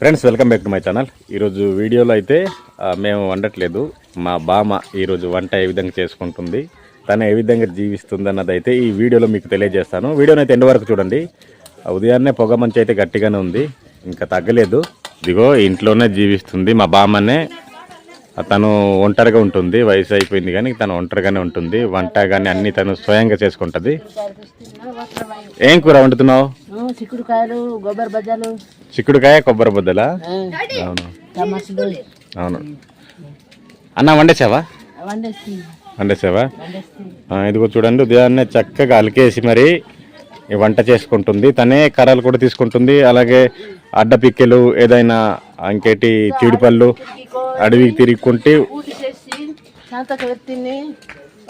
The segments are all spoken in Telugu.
Friends, welcome back to my channel. ఈరోజు వీడియోలో అయితే మేము వండట్లేదు. మా బామ్మ ఈరోజు వంట ఏ విధంగా చేసుకుంటుంది, తను ఏ విధంగా జీవిస్తుంది అన్నది అయితే ఈ వీడియోలో మీకు తెలియజేస్తాను. వీడియోని అయితే ఎండ్ వరకు చూడండి. ఉదయాన్నే పొగ మంచి అయితే గట్టిగానే ఉంది, ఇంకా తగ్గలేదు. ఇదిగో ఇంట్లోనే జీవిస్తుంది మా బామ్మనే. తను ఒంటరిగా ఉంటుంది, వయసు అయిపోయింది కానీ తను ఒంటరిగానే ఉంటుంది. వంట కానీ అన్ని తను స్వయంగా చేసుకుంటుంది. ఏం కూర వండుతున్నావు? చిక్కుడుకాయ కొబ్బరి బద్దలా? అవును అవును. అన్న వండేసావా? ఇదిగో చూడండి, ఉదయాన్నే చక్కగా అలికేసి మరి వంట చేసుకుంటుంది. తనే కర్రలు కూడా తీసుకుంటుంది, అలాగే అడ్డ పిక్కెలు, ఏదైనా ఇంకేటి చీడిపళ్ళు అడవికి తిరుగుకుంటే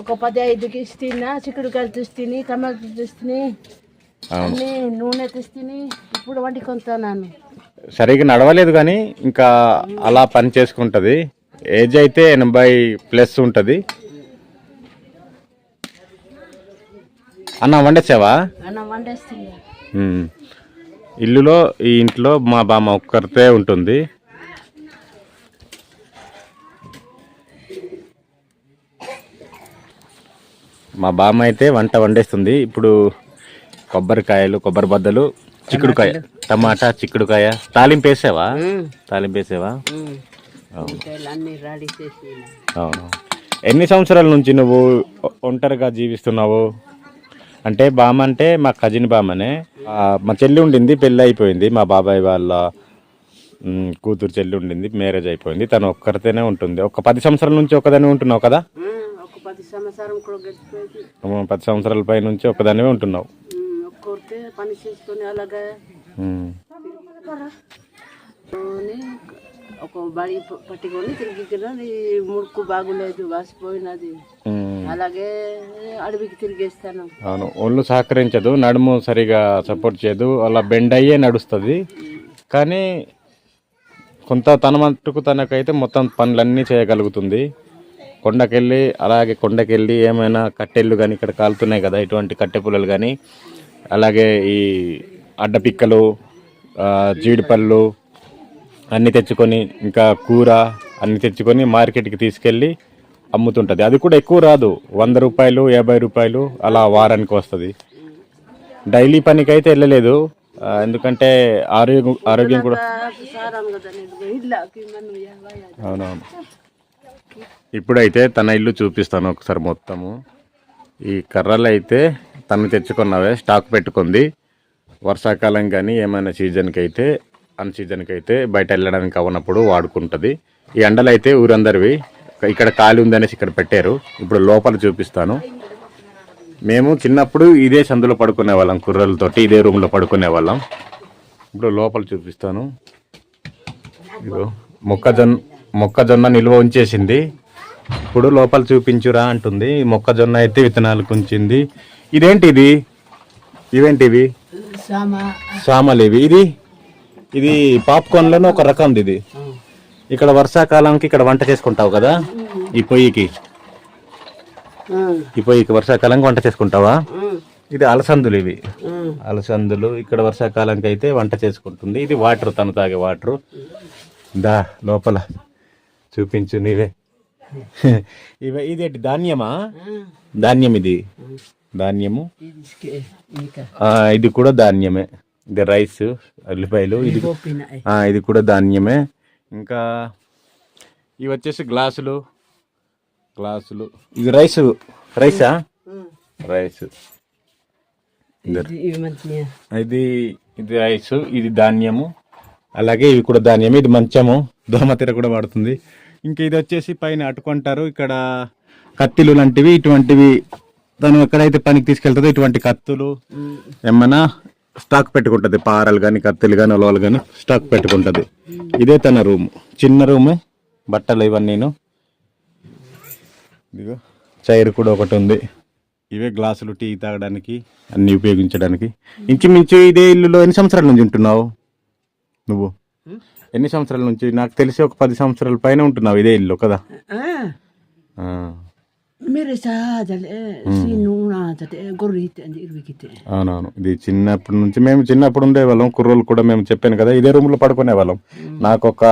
ఒక 15కి ఇస్తున్నా. చిక్కుడుకాయలు తీస్తుని, టమాటా తీస్తుని, నూనె తీస్తుని, ఇప్పుడు వంటి కొంటున్నాను. సరిగ్గా నడవలేదు కానీ ఇంకా అలా పని చేసుకుంటుంది. ఏజ్ అయితే 80+ ఉంటుంది. అన్న వండేసావా? ఇల్లులో ఈ ఇంట్లో మా బామ్మ ఒక్కరితే ఉంటుంది. మా బామ్మ అయితే వంట వండేస్తుంది. ఇప్పుడు కొబ్బరికాయలు, కొబ్బరి బద్దలు, చిక్కుడుకాయ, టమాటా, చిక్కుడుకాయ తాలింపు వేసావా? అవును. ఎన్ని సంవత్సరాల నుంచి నువ్వు ఒంటరిగా జీవిస్తున్నావు? అంటే బామ్మ అంటే మా కజిన్ బామ్మనే. మా చెల్లి ఉండింది, పెళ్ళి అయిపోయింది. మా బాబాయ్ వాళ్ళ కూతురు చెల్లి ఉండింది, మ్యారేజ్ అయిపోయింది. తను ఒక్కరితోనే ఉంటుంది. ఒక 10 సంవత్సరాల నుంచి ఒకదాన్ని ఉంటున్నావు కదా? 10 సంవత్సరాల పై నుంచి ఒకదానివే ఉంటున్నావు. పని చేసుకొని అలాగే ఒక బడి పట్టుకొని తిరిగి ముడుకు బాగులేదు, వాసిపోయినది. అలాగే అడవికి తిరిగేస్తాను. అవును, ఒళ్ళు సహకరించదు, నడుము సరిగా సపోర్ట్ చేయదు, అలా బెండ్ అయ్యే నడుస్తుంది. కానీ కొంత తన మట్టుకు తనకైతే మొత్తం పనులన్నీ చేయగలుగుతుంది. కొండకెళ్ళి ఏమైనా కట్టెళ్ళు కానీ ఇక్కడ కాలుతున్నాయి కదా, ఇటువంటి కట్టె పుల్లలు కానీ, అలాగే ఈ అడ్డపిక్కలు, జీడిపళ్ళు అన్నీ తెచ్చుకొని, ఇంకా కూర అన్నీ తెచ్చుకొని మార్కెట్కి తీసుకెళ్ళి అమ్ముతుంటుంది. అది కూడా ఎక్కువ రాదు, 100 రూపాయలు, 50 రూపాయలు అలా వారానికి వస్తుంది. డైలీ పనికి అయితే వెళ్ళలేదు, ఎందుకంటే ఆరోగ్యం కూడా. అవునవును. ఇప్పుడైతే తన ఇల్లు చూపిస్తాను ఒకసారి మొత్తము. ఈ కర్రలు అయితే తను తెచ్చుకున్నవే, స్టాక్ పెట్టుకుంది. వర్షాకాలం కానీ ఏమైనా సీజన్కి అయితే, అన్ సీజన్కి అయితే బయట వెళ్ళడానికి అవునప్పుడు వాడుకుంటుంది. ఈ ఎండలు అయితే ఊరందరివి. ఇక్కడ ఖాళీ ఉందనేసి ఇక్కడ పెట్టారు. ఇప్పుడు లోపల చూపిస్తాను. మేము చిన్నప్పుడు ఇదే సందులో పడుకునే వాళ్ళం, కుర్రలతోటి ఇదే రూమ్లో పడుకునే వాళ్ళం. ఇప్పుడు లోపల చూపిస్తాను. ఇదిగో మొక్కజొన్న నిల్వ ఉంచేసింది. ఇప్పుడు లోపల చూపించురా అంటుంది. మొక్కజొన్న అయితే విత్తనాలకు ఉంచింది. ఇదేంటిది? ఇవేంటివి? సామలు ఇవి. ఇది పాప్కార్న్లోనే ఒక రకంది. ఇది ఇక్కడ వర్షాకాలంకి ఇక్కడ వంట చేసుకుంటావు కదా, ఈ పొయ్యికి వర్షాకాలంకి వంట చేసుకుంటావా? ఇది అలసందులు. ఇవి అలసందులు ఇక్కడ వర్షాకాలంకి అయితే వంట చేసుకుంటుంది. ఇది వాటర్, తను తాగే వాటరు. దా లోపల చూపించు నీవే. ఇదేంటి? ధాన్యమా? ధాన్యం. ఇది ధాన్యము. ఇది కూడా ధాన్యమే. ఇది రైస్, ఉల్లిపాయలు. ఇది కూడా ధాన్యమే. ఇంకా ఇవి వచ్చేసి గ్లాసులు. ఇది రైసా? రైస్. ఇది రైస్, ఇది ధాన్యము. అలాగే ఇవి కూడా ధాన్యమే. ఇది మంచము, దోమతెర కూడా పడుతుంది. ఇంకా ఇది వచ్చేసి పైన అటుకుంటారు. ఇక్కడ కత్తిలు లాంటివి, ఇటువంటివి తను ఎక్కడైతే పనికి తీసుకెళ్తుందో ఇటువంటి కత్తులు ఏమన్నా స్టాక్ పెట్టుకుంటుంది. పారలు కానీ, కత్తులు కానీ, ఒలవలు కానీ స్టాక్ పెట్టుకుంటుంది. ఇదే తన రూమ్, చిన్న రూమే. బట్టలు ఇవన్నీను. ఇదిగో చైర్ కూడా ఒకటి ఉంది. ఇవే గ్లాసులు, టీ తాగడానికి అన్ని ఉపయోగించడానికి. ఇంచుమించు ఇదే ఇల్లులో ఎన్ని సంవత్సరాల నుంచి ఉంటున్నావు నువ్వు? ఎన్ని సంవత్సరాల నుంచి? నాకు తెలిసి ఒక 10 సంవత్సరాల పైన ఉంటున్నావు ఇదే ఇల్లు కదా? మీరు సాజలే సినునా జతే గొర్రెతే అని ఇరువికితే అవునవును, ఇది చిన్నప్పటి నుంచి మేము చిన్నప్పుడు ఉండేవాళ్ళం. కుర్రోళ్ళు కూడా మేము చెప్పాను కదా, ఇదే రూమ్లో పడుకునే వాళ్ళం. నాకు ఒక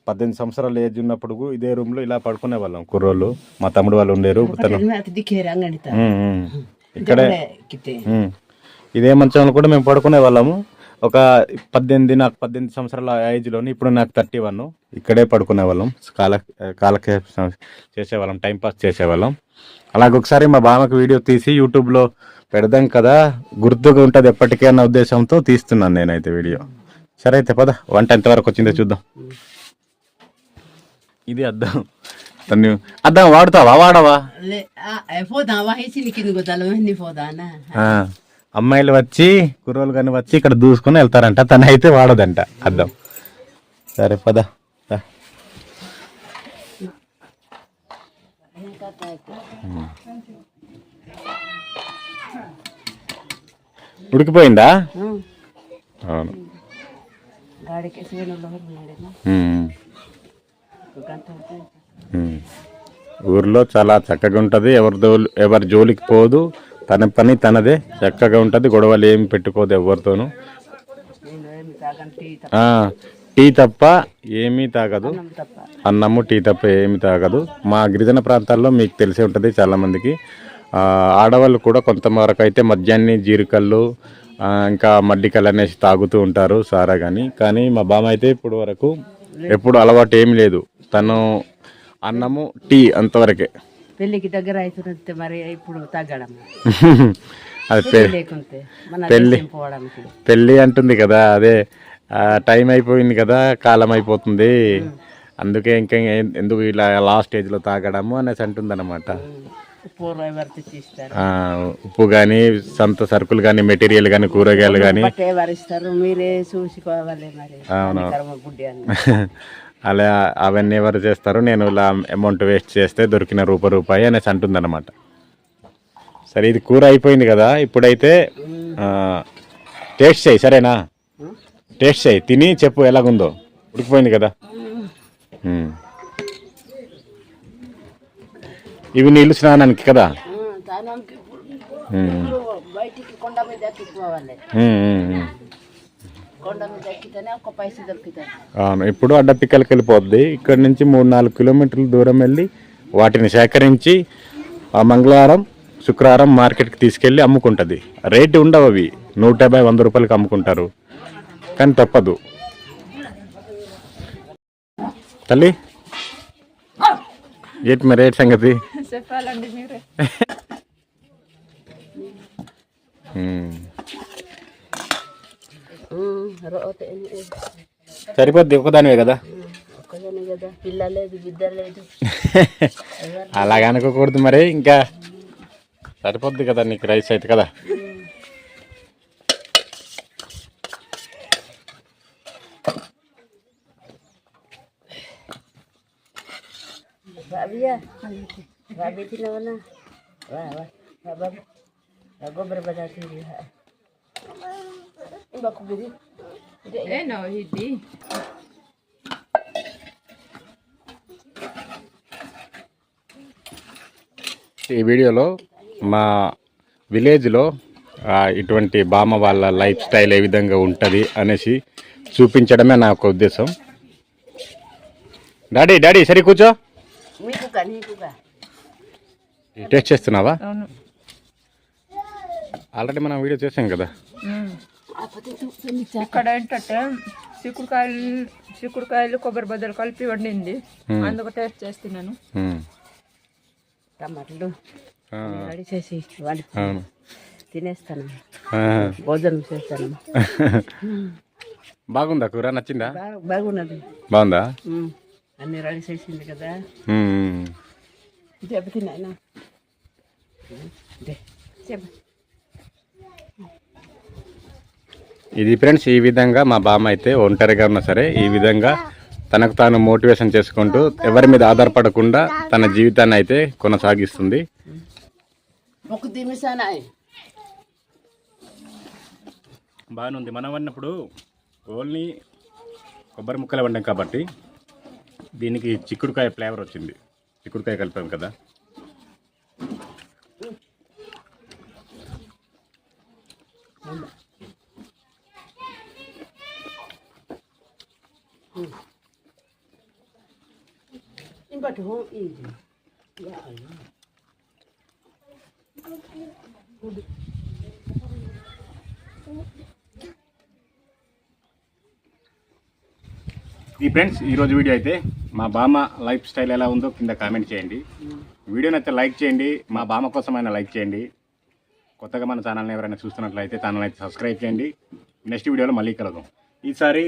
18 సంవత్సరాల ఏజ్ ఉన్నప్పుడు ఇదే రూమ్లో ఇలా పడుకునే వాళ్ళం కుర్రోళ్ళు. మా తమ్ముడు వాళ్ళు ఉండేరు. తను ఇక్కడే ఇదే మంచంలో కూడా మేము పడుకునే వాళ్ళము. ఒక 18 సంవత్సరాల ఏజ్లోని, ఇప్పుడు నాకు 31. ఇక్కడే పడుకునే వాళ్ళం, కాలక్షేపం చేసేవాళ్ళం, టైంపాస్ చేసేవాళ్ళం. అలాగే ఒకసారి మా బామ్మకి వీడియో తీసి యూట్యూబ్లో పెడదాం కదా, గుర్తుగా ఉంటుంది ఎప్పటికీ అన్న ఉద్దేశంతో తీస్తున్నాను నేనైతే వీడియో. సరే అయితే పద, వంట ఎంతవరకు వచ్చిందో చూద్దాం. ఇది అద్దం, అద్దం వాడతావా వాడవా? అమ్మాయిలు వచ్చి కుర్రోళ్ళు కానీ వచ్చి ఇక్కడ దూసుకొని వెళ్తారంట, తన అయితే వాడదంట అద్దం. సరే పద. ఉడికిపోయిందా? అవును. ఊర్లో చాలా చక్కగా ఉంటుంది, ఎవరి జోలికి పోదు, తన పని తనదే, చక్కగా ఉంటుంది, గొడవలు ఏమి పెట్టుకోదు ఎవరితోనూ. టీ తప్ప ఏమీ తాగదు, అన్నము టీ తప్ప ఏమీ తాగదు. మా గిరిజన ప్రాంతాల్లో మీకు తెలిసే ఉంటుంది చాలామందికి. ఆడవాళ్ళు కూడా కొంతవరకు అయితే మద్యాన్ని, జీరికళ్ళు, ఇంకా మడ్డికళ్ళు అనేసి తాగుతూ ఉంటారు, సారా కానీ మా బామ్మ అయితే ఇప్పుడు వరకు ఎప్పుడు అలవాటు ఏమి లేదు. తను అన్నము టీ అంతవరకే. పెళ్ళికి దగ్గర అవుతుంది మరి ఇప్పుడు తగ్గడం అది పెళ్ళి అంటుంది కదా, అదే టైం అయిపోయింది కదా, కాలం అయిపోతుంది, అందుకే ఇంకా ఎందుకు ఇలా లాస్ట్ స్టేజ్లో తాగడము అనేసి అంటుంది అనమాట. ఉప్పు కానీ, సంత సరుకులు కానీ, మెటీరియల్ కానీ, కూరగాయలు కానీ మీరే చూసుకోవాలి. అలా అవన్నీ ఎవరు చేస్తారు, నేను ఇలా అమౌంట్ వేస్ట్ చేస్తే దొరికిన రూపాయి అనేసి అంటుంది అనమాట. సరే ఇది కూర అయిపోయింది కదా, ఇప్పుడైతే టేస్ట్ చేయి, సరేనా? టేస్ట్ చేయి, తిని చెప్పు ఎలాగుందో. ఉడికిపోయింది కదా. ఇవి నీళ్ళు స్నానానికి కదా. అవును, ఇప్పుడు అడ్డపిక్కలకి వెళ్ళిపోద్ది. ఇక్కడ నుంచి 3-4 కిలోమీటర్ల దూరం వెళ్ళి వాటిని సేకరించి మంగళవారం, శుక్రవారం మార్కెట్కి తీసుకెళ్ళి అమ్ముకుంటుంది. రేటు ఉండవు, అవి 150-100 రూపాయలకి అమ్ముకుంటారు, కానీ తప్పదు. తల్లి ఏంటి మరి రేట్ సంగతి చెప్పాలండి మీరే. సరిపోద్ది, ఒకదానివే కదా. అలాగ అనుకోకూడదు మరి, ఇంకా సరిపోద్ది కదా నీకు రైస్ అయితే కదా. गोबर बताती है बकबीरी ए no hidi ఈ వీడియోలో మా విలేజ్లో ఇటువంటి బామ్మ వాళ్ళ లైఫ్ స్టైల్ ఏ విధంగా ఉంటుంది అనేసి చూపించడమే నా ఒక ఉద్దేశం. డాడీ సరే కూర్చో. టేస్ట్ చేస్తున్నావా? ఆల్రెడీ మనం వీడియో చేసాం కదా. ఇక్కడ ఏంటంటే చిక్కుడుకాయలు కొబ్బరి బద్దలు కలిపి వండింది, అందుకు టేస్ట్ చేస్తున్నాను. టమాటాలు రెడీ చేసి తినేస్తాను, భోజనం చేస్తాను. బాగుందా కూర? నచ్చిందా? బాగున్నది. బాగుందా? అన్ని రెడీ చేసింది కదా. తిన్నాయినా ఇది ఫ్రెండ్స్, ఈ విధంగా మా బామ్మ అయితే ఒంటరిగా ఉన్నా సరే ఈ విధంగా తనకు తాను మోటివేషన్ చేసుకుంటూ ఎవరి మీద ఆధారపడకుండా తన జీవితాన్ని అయితే కొనసాగిస్తుంది. బాగానే ఉంది. మనం అన్నప్పుడు ఓన్లీ కొబ్బరి ముక్కలు వండాం కాబట్టి దీనికి చిక్కుడుకాయ ఫ్లేవర్ వచ్చింది. చిక్కుడుకాయ కలిపాం కదా, ఇంకోటి హో ఇది ఈ ఫ్రెండ్స్ ఈరోజు వీడియో అయితే మా బామ్మ లైఫ్ స్టైల్ ఎలా ఉందో కింద కామెంట్ చేయండి. వీడియో నచ్చితే లైక్ చేయండి, మా బామ్మ కోసమైనా లైక్ చేయండి. కొత్తగా మన ఛానల్ని ఎవరైనా చూస్తున్నట్లయితే ఛానల్ అయితే సబ్స్క్రైబ్ చేయండి. నెక్స్ట్ వీడియోలో మళ్ళీ కలుద్దాం. ఈసారి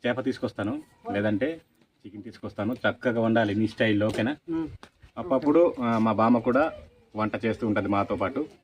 చేప తీసుకొస్తాను, లేదంటే చికెన్ తీసుకొస్తాను. చక్కగా వండాలి నీ స్టైల్లో, ఓకేనా? అప్పుడప్పుడు మా బామ్మ కూడా వంట చేస్తూ ఉంటుంది మాతో పాటు.